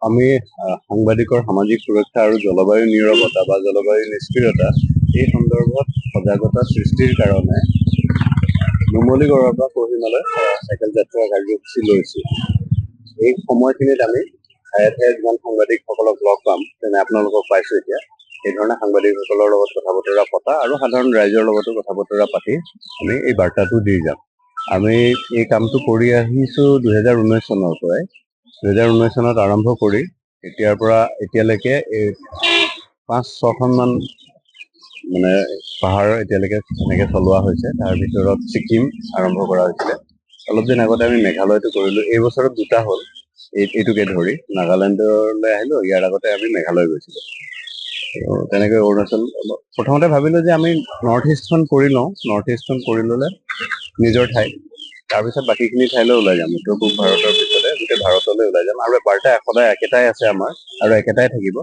আমি সাংবাদিকৰ সামাজিক সুৰক্ষা আৰু জলবায়ু নীৰৱতা বা জলবায়ু নিষ্ক্ৰিয়তা এই সন্দৰ্ভত সজাগতা সৃষ্টিৰ কাৰণে নুমলীগড়ৰ পৰা কহিমালৈ চাইকেল যাত্ৰা কাৰ্যসূচী লৈছো। এই সময়খিনিত আমি ঠায়ে ঠায়ে যিমান সাংবাদিকসকলক লগ পাম, যেনে আপোনালোকক পাইছো এতিয়া, এই ধৰণে সাংবাদিকসকলৰ লগত কথা বতৰা পতা আৰু সাধাৰণ ৰাইজৰ লগতো কথা বতৰা পাতি আমি এই বাৰ্তাটো দি যাম। আমি এই কামটো কৰি আহিছো 2019 চনৰ পৰাই। 2019 চনত আৰম্ভ কৰি এতিয়াৰ পৰা এতিয়ালৈকে 5-6খনমান মানে পাহাৰ এতিয়ালৈকে এনেকে চলোৱা হৈছে। তাৰ ভিতৰত ছিকিম আৰম্ভ কৰা হৈছিলে। অলপ দিন আগতে আমি মেঘালয়তো কৰিলো। এই বছৰত 2টা হ'ল। এইটোকে ধৰি নাগালেণ্ডলৈ আহিলো, ইয়াৰ আগতে আমি মেঘালয় গৈছিলো। তেনেকৈ অৰুণাচল প্ৰথমতে ভাবিলো যে আমি নৰ্থ ইষ্টখন কৰি লওঁ। নৰ্থ ইষ্টখন কৰি ল'লে নিজৰ ঠাই, তাৰপিছত বাকীখিনি ঠাইলৈ ওলাই যাম। উত্তৰ পূব ভাৰতৰ পিছতে গোটেই ভাৰতলৈ ওলাই যাম। আৰু বাৰ্তা সদায় একেটাই আছে আমাৰ, আৰু একেটাই থাকিব,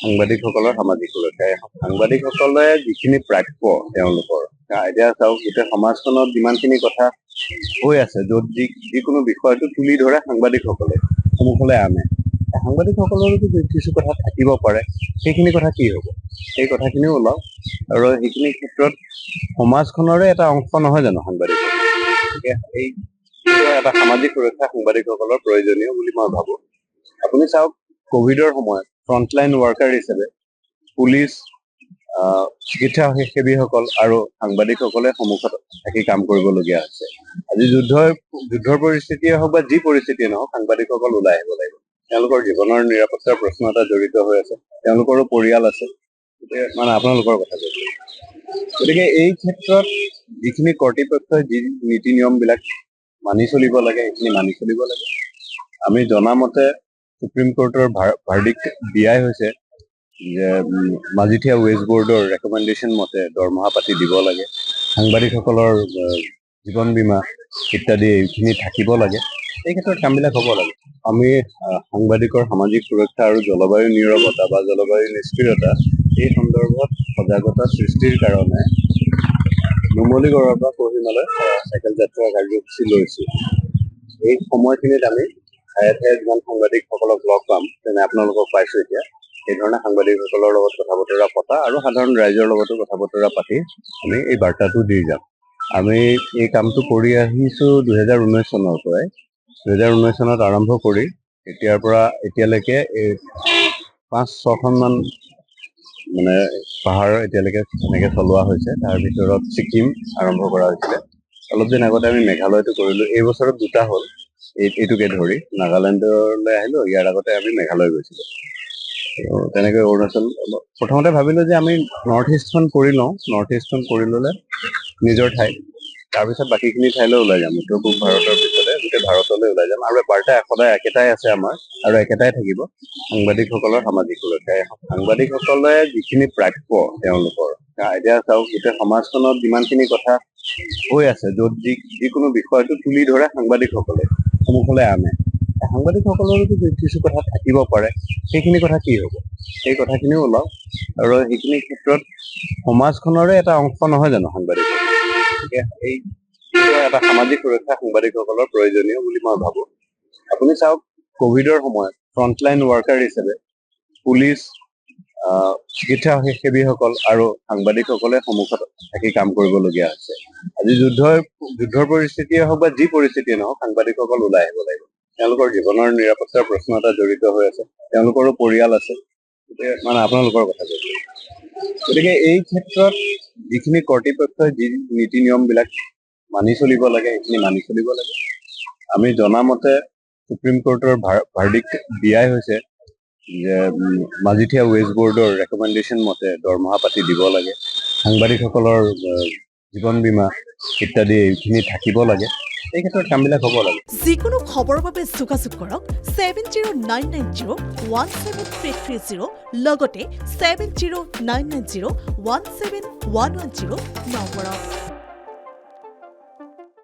সাংবাদিকসকলৰ সামাজিক সুৰক্ষা। সাংবাদিকসকলে যিখিনি প্ৰাপ্য তেওঁলোকৰ, এতিয়া চাওক, গোটেই সমাজখনত যিমানখিনি কথা হৈ আছে, য'ত যিকোনো বিষয়টো তুলি ধৰে সাংবাদিকসকলে সন্মুখলৈ আনে। সাংবাদিকসকলৰো কিছু কথা থাকিব পাৰে, সেইখিনি কথা কি হ'ব, সেই কথাখিনিও ওলাওক। আৰু সেইখিনি ক্ষেত্ৰত সমাজখনৰে এটা অংশ নহয় জানো সাংবাদিক? গতিকে এই এটা সামাজিক সুৰক্ষা সাংবাদিকসকলৰ প্ৰয়োজনীয় বুলি মই ভাবো। আপুনি চাওক, কভিডৰ সময়ত ফ্ৰণ্টলাইন ৱাৰ্কাৰ হিচাপে পুলিচ, চিকিৎসা সেৱীসকল আৰু সাংবাদিকসকলে সন্মুখত থাকি কাম কৰিবলগীয়া হৈছে। আজি যুদ্ধৰ পৰিস্থিতিয়ে হওক বা যি পৰিস্থিতিয়ে নহওক, সাংবাদিকসকল ওলাই আহিব লাগিব। তেওঁলোকৰ জীৱনৰ নিৰাপত্তাৰ প্ৰশ্ন এটা জড়িত হৈ আছে, তেওঁলোকৰো পৰিয়াল আছে, মানে আপোনালোকৰ কথা কৈছো। গতিকে এই ক্ষেত্ৰত যিখিনি কৰ্তৃপক্ষই যি নীতি নিয়মবিলাক মানি চলিব লাগে, সেইখিনি মানি চলিব লাগে। আমি জনামতে সুপ্ৰিম কোৰ্টৰ ভাৰ্ডিক্ট দিয়াই হৈছে যে মাজিথিয়া ৱেষ্ট বৰ্ডৰ ৰেকমেণ্ডেশ্যন মতে দৰমহা পাতি দিব লাগে, সাংবাদিকসকলৰ জীৱন বীমা ইত্যাদি এইখিনি থাকিব লাগে। এই ক্ষেত্ৰত কামবিলাক হ'ব লাগে। আমি সাংবাদিকৰ সামাজিক সুৰক্ষা আৰু জলবায়ু নীৰৱতা বা জলবায়ু নিষ্ক্ৰিয়তা এই সন্দৰ্ভত সজাগতা সৃষ্টিৰ কাৰণে নুমলীগড়ৰ পৰা কহিমালৈ চাইকেল যাত্ৰা কাৰ্যসূচী লৈছো। এই সময়খিনিত আমি ঠায়ে ঠায়ে যিমান সাংবাদিকসকলক লগ পাম, যেনে আপোনালোকক পাইছো এতিয়া, এই ধৰণে সাংবাদিকসকলৰ লগত কথা বতৰা পতা আৰু সাধাৰণ ৰাইজৰ লগতো কথা বতৰা পাতি আমি এই বাৰ্তাটো দি যাম। আমি এই কামটো কৰি আহিছো 2019 চনৰ পৰাই। 2019 চনত আৰম্ভ কৰি এতিয়াৰ পৰা এতিয়ালৈকে 5-6খনমান মানে পাহাৰ এতিয়ালৈকে এনেকে চলোৱা হৈছে। তাৰ ভিতৰত ছিকিম আৰম্ভ কৰা হৈছিলে। অলপ দিন আগতে আমি মেঘালয়তো কৰিলো। এই বছৰত 2টা হ'ল। এইটোকে ধৰি নাগালেণ্ডলৈ আহিলো, ইয়াৰ আগতে আমি মেঘালয় গৈছিলো। তেনেকৈ অৰুণাচল প্ৰথমতে ভাবিলো যে আমি নৰ্থ ইষ্টখন কৰি লওঁ। নৰ্থ ইষ্টখন কৰি ল'লে নিজৰ ঠাই, তাৰপিছত বাকীখিনি ঠাইলৈ ওলাই যাম। উত্তৰ পূব ভাৰতৰ পিছতে গোটেই ভাৰতলৈ ওলাই যাম। আৰু বাৰ্তা সদায় একেটাই আছে আমাৰ, আৰু একেটাই থাকিব, সাংবাদিকসকলৰ সামাজিক সুৰক্ষা। সাংবাদিকসকলে যিখিনি প্ৰাপ্য তেওঁলোকৰ, এতিয়া চাওক, গোটেই সমাজখনত যিমানখিনি কথা হৈ আছে, য'ত যিকোনো বিষয়টো তুলি ধৰে সাংবাদিকসকলে সন্মুখলৈ আনে। সাংবাদিকসকলৰো কিছু কথা থাকিব পাৰে, সেইখিনি কথা কি হ'ব, সেই কথাখিনিও ওলাওক। আৰু সেইখিনি ক্ষেত্ৰত সমাজখনৰে এটা অংশ নহয় জানো সাংবাদিক? গতিকে এই এটা সামাজিক সুৰক্ষা সাংবাদিকসকলৰ প্ৰয়োজনীয় বুলি মই ভাবো। আপুনি চাওক, কভিডৰ সময়ত ফ্ৰণ্টলাইন ৱাৰ্কাৰ হিচাপে পুলিচ, চিকিৎসা সেৱীসকল আৰু সাংবাদিকসকলে সন্মুখত থাকি কাম কৰিবলগীয়া হৈছে। আজি যুদ্ধৰ পৰিস্থিতিয়ে হওক বা যি পৰিস্থিতিয়ে নহওক, সাংবাদিকসকল ওলাই আহিব লাগিব। তেওঁলোকৰ জীৱনৰ নিৰাপত্তাৰ প্ৰশ্ন এটা জড়িত হৈ আছে, তেওঁলোকৰো পৰিয়াল আছে, মানে আপোনালোকৰ কথা কৈছো। গতিকে এই ক্ষেত্ৰত যিখিনি কৰ্তৃপক্ষই যি নীতি নিয়মবিলাক মানি চলিব লাগে, সেইখিনি মানি চলিব লাগে। আমি জনামতে সুপ্ৰিম কোৰ্টৰ ভাৰ্ডিক্ট দিয়াই হৈছে যে মাজিথিয়া ৱেষ্ট বৰ্ডৰ ৰেকমেণ্ডেশ্যন মতে দৰমহা পাতি দিব লাগে, সাংবাদিকসকলৰ জীৱন বীমা ইত্যাদি এইখিনি থাকিব লাগে। এই ক্ষেত্ৰত কামবিলাক হ'ব লাগে। যিকোনো খবৰৰ বাবে যোগাযোগ কৰক 7099017330 লগতে 7099017110 নম্বৰত।